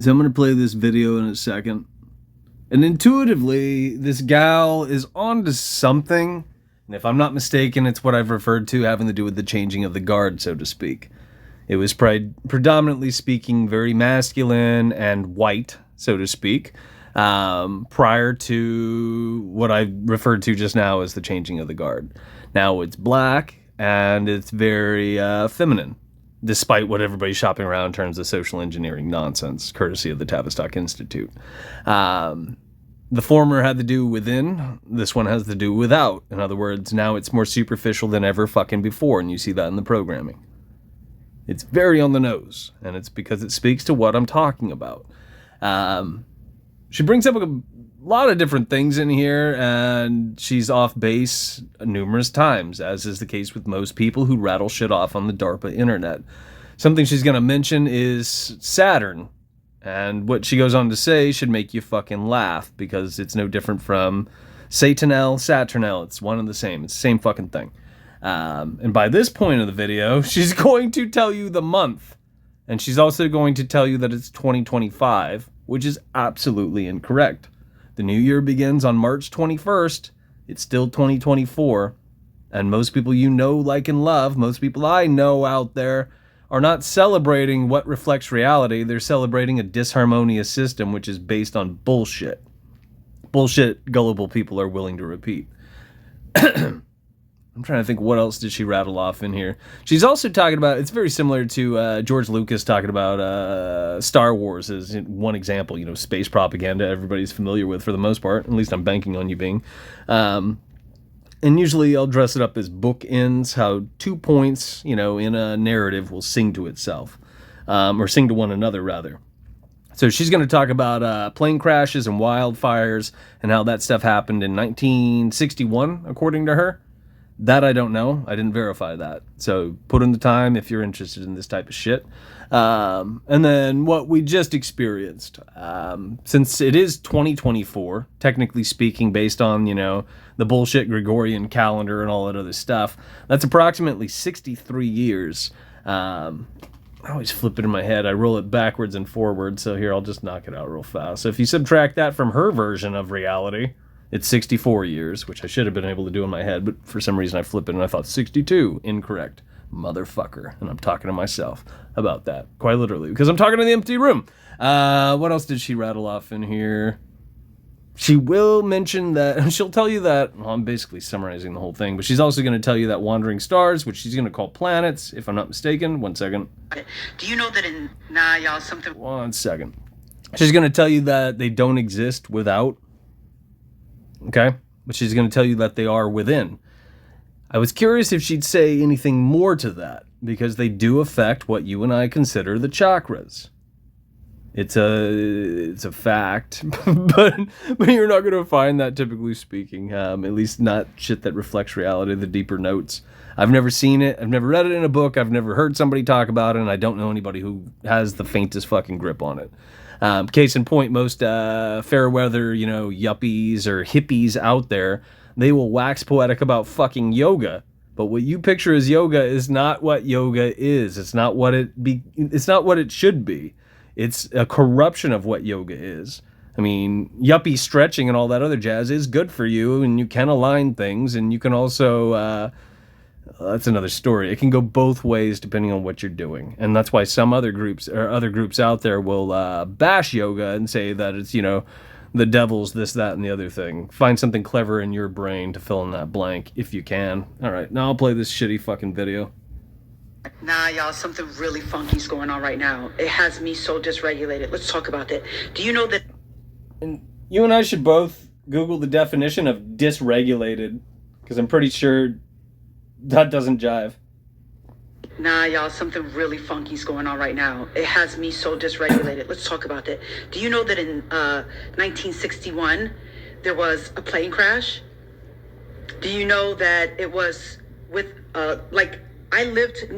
So I'm going to play this video in a second. And intuitively, this gal is on to something. And if I'm not mistaken, it's what I've referred to having to do with the changing of the guard, so to speak. It was predominantly speaking very masculine and white, so to speak, prior to what I referred to just now as the changing of the guard. Now it's black and it's very feminine, despite what everybody's shopping around in terms of social engineering nonsense, courtesy of the Tavistock Institute. The former had to do within, this one has to do without. In other words, now it's more superficial than ever fucking before, and you see that in the programming. It's very on the nose, and it's because it speaks to what I'm talking about. She brings up a lot of different things in here, and she's off base numerous times, as is the case with most people who rattle shit off on the DARPA internet. Something she's going to mention is Saturn, and what she goes on to say should make you fucking laugh, because it's no different from Satanel, Saturnel. It's one and the same. It's the same fucking thing. And by this point of the video, she's going to tell you the month, and she's also going to tell you that it's 2025, which is absolutely incorrect. The new year begins on March 21st. It's still 2024. And most people you know, like, and love, most people I know out there, are not celebrating what reflects reality. They're celebrating a disharmonious system which is based on bullshit. Bullshit gullible people are willing to repeat. I'm trying to think, what else did she rattle off in here? She's also talking about, it's very similar to George Lucas talking about Star Wars as one example, you know, space propaganda everybody's familiar with for the most part. At least I'm banking on you being. And usually I'll dress it up as bookends, how 2 points, you know, in a narrative will sing to itself. Or sing to one another, rather. So she's going to talk about plane crashes and wildfires and how that stuff happened in 1961, according to her. That I don't know. I didn't verify that. So put in the time if you're interested in this type of shit. And then what we just experienced. Since it is 2024, technically speaking, based on, you know, the bullshit Gregorian calendar and all that other stuff, that's approximately 63 years. I always flip it in my head. I roll it backwards and forwards. So here, I'll just knock it out real fast. So if you subtract that from her version of reality, it's 64 years, which I should have been able to do in my head, but for some reason I flipped it and I thought 62. Incorrect. Motherfucker. And I'm talking to myself about that, quite literally, because I'm talking to the empty room. What else did she rattle off in here? She will mention that, she'll tell you that, well, I'm basically summarizing the whole thing, but she's also going to tell you that wandering stars, which she's going to call planets, if I'm not mistaken. One second. Do you know that in, y'all, something... One second. She's going to tell you that they don't exist without. Okay? But she's going to tell you that they are within. I was curious if she'd say anything more to that, because they do affect what you and I consider the chakras. It's a fact, but you're not going to find that, typically speaking, at least not shit that reflects reality, the deeper notes. I've never seen it. I've never read it in a book. I've never heard somebody talk about it, and I don't know anybody who has the faintest fucking grip on it. Case in point, most fair weather, you know, yuppies or hippies out there, they will wax poetic about fucking yoga. But what you picture as yoga is not what yoga is. It's not what it's not what it should be. It's a corruption of what yoga is. I mean, yuppie stretching and all that other jazz is good for you, and you can align things, and you can also that's another story. It can go both ways depending on what you're doing. And that's why some other groups out there will bash yoga and say that it's, you know, the devil's this, that, and the other thing. Find something clever in your brain to fill in that blank if you can. All right, now I'll play this shitty fucking video. Y'all, something really funky's going on right now. It has me so dysregulated. Let's talk about that. Do you know that... And you and I should both Google the definition of dysregulated, because I'm pretty sure that doesn't jive. Y'all, something really funky's going on right now. It has me so dysregulated. Let's talk about that. Do you know that in 1961, there was a plane crash? Do you know that it was with, I lived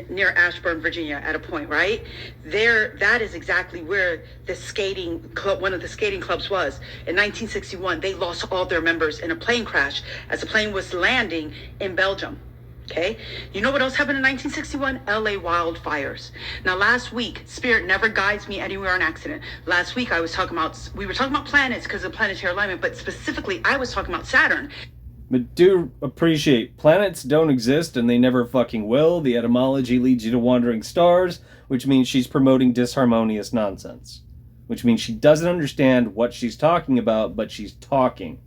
near Ashburn, Virginia at a point, right? There, that is exactly where the skating club, one of the skating clubs was. In 1961, they lost all their members in a plane crash as the plane was landing in Belgium. Okay. You know what else happened in 1961? LA wildfires. Now, last week, Spirit never guides me anywhere on accident. Last week, we were talking about planets because of planetary alignment, but specifically, I was talking about Saturn. But do appreciate, planets don't exist and they never fucking will. The etymology leads you to wandering stars, which means she's promoting disharmonious nonsense. Which means she doesn't understand what she's talking about, but she's talking.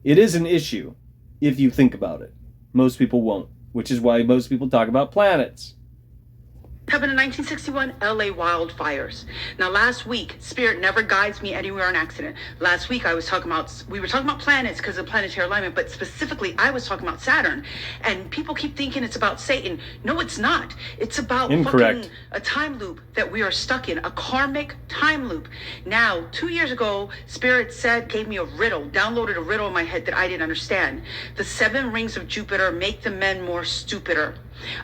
It is an issue, if you think about it. Most people won't, which is why most people talk about planets. Happened in 1961, LA wildfires. Now, last week, Spirit never guides me anywhere on accident. Last week, we were talking about planets because of planetary alignment, but specifically, I was talking about Saturn. And people keep thinking it's about Satan. No, it's not. It's about fucking a time loop that we are stuck in, a karmic time loop. Now, 2 years ago, Spirit gave me a riddle, downloaded a riddle in my head that I didn't understand. The 7 rings of Jupiter make the men more stupider.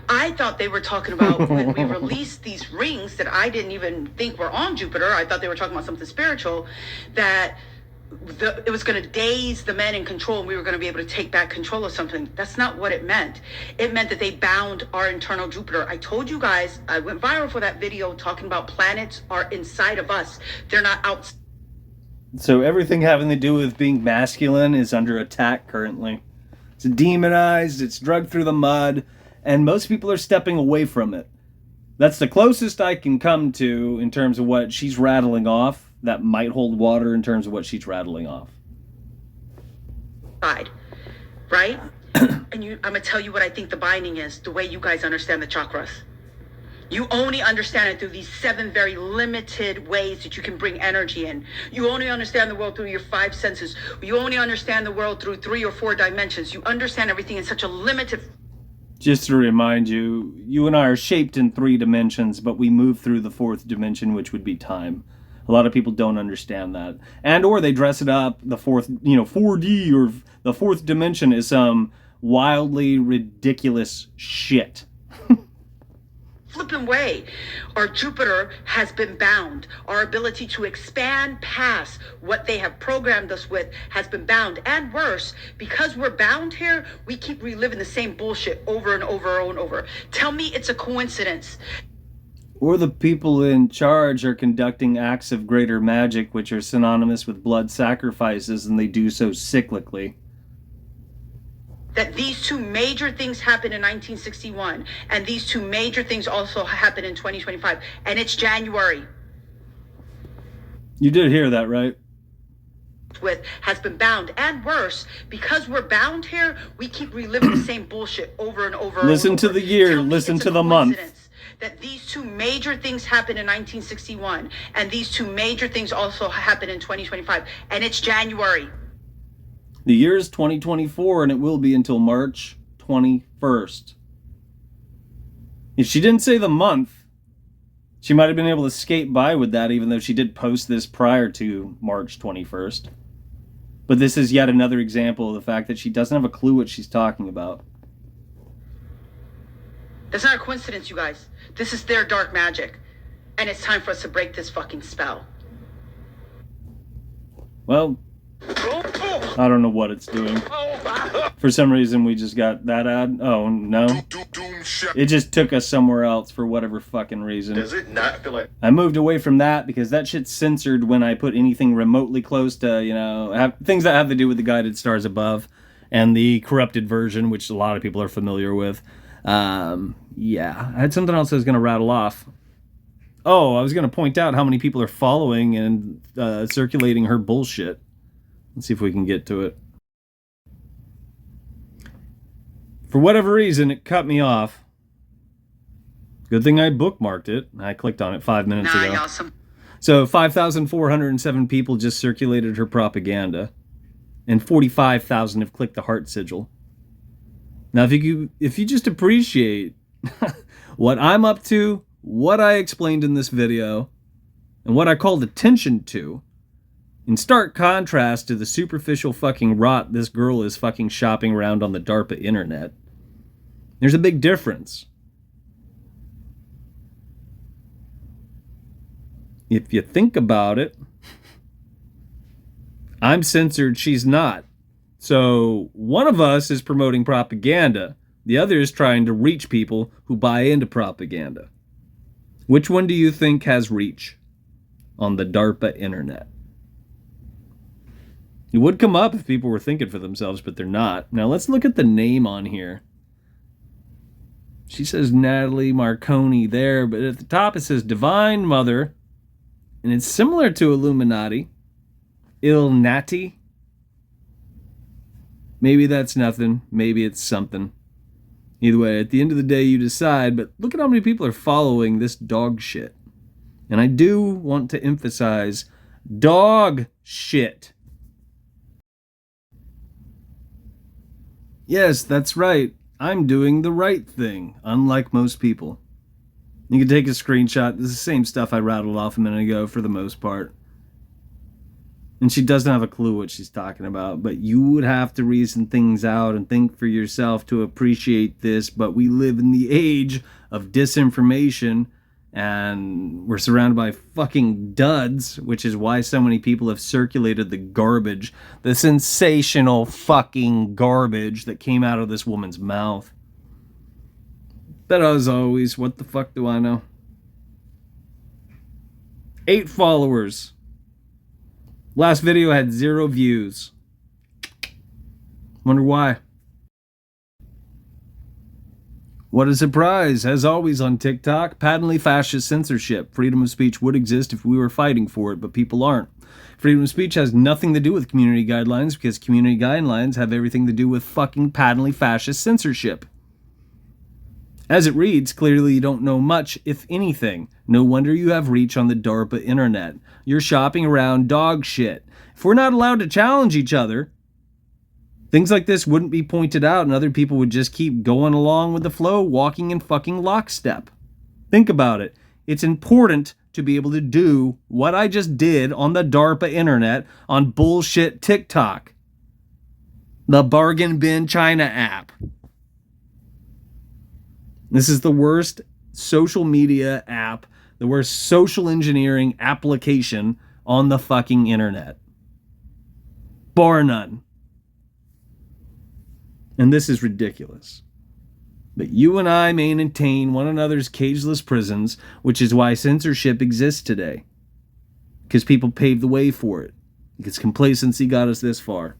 I thought they were talking about when we released these rings that I didn't even think were on Jupiter. I thought they were talking about something spiritual, that it was going to daze the men in control and we were going to be able to take back control of something. That's not what it meant. It meant that they bound our internal Jupiter. I told you guys, I went viral for that video talking about planets are inside of us. They're not out. So everything having to do with being masculine is under attack currently. It's demonized, it's dragged through the mud, and most people are stepping away from it. That's the closest I can come to in terms of what she's rattling off that might hold water in terms of what she's rattling off. Right? And I'm going to tell you what I think the binding is, the way you guys understand the chakras. You only understand it through these 7 very limited ways that you can bring energy in. You only understand the world through your 5 senses. You only understand the world through 3 or 4 dimensions. You understand everything in such a limited... Just to remind you, you and I are shaped in 3 dimensions, but we move through the 4th dimension, which would be time. A lot of people don't understand that. And or they dress it up, the 4D or the 4th dimension is some wildly ridiculous shit. Flipping way. Our Jupiter has been bound. Our ability to expand past what they have programmed us with has been bound. And worse, because we're bound here, we keep reliving the same bullshit over and over and over. Tell me it's a coincidence. Or the people in charge are conducting acts of greater magic, which are synonymous with blood sacrifices, and they do so cyclically. That these 2 major things happened in 1961, and these 2 major things also happened in 2025, and it's January. You did hear that, right? Has been bound, and worse, because we're bound here, we keep reliving the same bullshit over and over. Listen to the year, listen to the month. That these 2 major things happened in 1961, and these 2 major things also happened in 2025, and it's January. The year is 2024, and it will be until March 21st. If she didn't say the month, she might have been able to skate by with that, even though she did post this prior to March 21st. But this is yet another example of the fact that she doesn't have a clue what she's talking about. That's not a coincidence, you guys. This is their dark magic. And it's time for us to break this fucking spell. Well, I don't know what it's doing. For some reason, we just got that ad. Oh, no. It just took us somewhere else for whatever fucking reason. Does it not feel like... I moved away from that because that shit's censored when I put anything remotely close to, things that have to do with the guided stars above and the corrupted version, which a lot of people are familiar with. Yeah. I had something else I was going to rattle off. Oh, I was going to point out how many people are following and circulating her bullshit. Let's see if we can get to it. For whatever reason, it cut me off. Good thing I bookmarked it. I clicked on it 5 minutes ago. Awesome. So 5,407 people just circulated her propaganda. And 45,000 have clicked the heart sigil. Now, if you just appreciate what I'm up to, what I explained in this video, and what I called attention to, in stark contrast to the superficial fucking rot this girl is fucking shopping around on the DARPA internet, there's a big difference. If you think about it, I'm censored, she's not. So one of us is promoting propaganda. The other is trying to reach people who buy into propaganda. Which one do you think has reach on the DARPA internet? It would come up if people were thinking for themselves, but they're not. Now let's look at the name on here. She says Natalie Marconi there, but at the top it says Divine Mother, and it's similar to Illuminati. Ilnati. Maybe that's nothing. Maybe it's something. Either way, at the end of the day, you decide, but look at how many people are following this dog shit. And I do want to emphasize dog shit. Yes, that's right. I'm doing the right thing, unlike most people. You can take a screenshot. This is the same stuff I rattled off a minute ago for the most part. And she doesn't have a clue what she's talking about, but you would have to reason things out and think for yourself to appreciate this. But we live in the age of disinformation, and we're surrounded by fucking duds, which is why so many people have circulated the garbage, the sensational fucking garbage that came out of this woman's mouth. But as always, what the fuck do I know? 8 followers. Last video had 0 views. Wonder why. What a surprise. As always on TikTok, patently fascist censorship. Freedom of speech would exist if we were fighting for it, but people aren't. Freedom of speech has nothing to do with community guidelines because community guidelines have everything to do with fucking patently fascist censorship. As it reads, clearly you don't know much, if anything. No wonder you have reach on the DARPA internet. You're shopping around dog shit. If we're not allowed to challenge each other, things like this wouldn't be pointed out and other people would just keep going along with the flow, walking in fucking lockstep. Think about it. It's important to be able to do what I just did on the DARPA internet on bullshit TikTok. The Bargain Bin China app. This is the worst social media app, the worst social engineering application on the fucking internet. Bar none. And this is ridiculous. But you and I maintain one another's cageless prisons, which is why censorship exists today. Because people paved the way for it. Because complacency got us this far.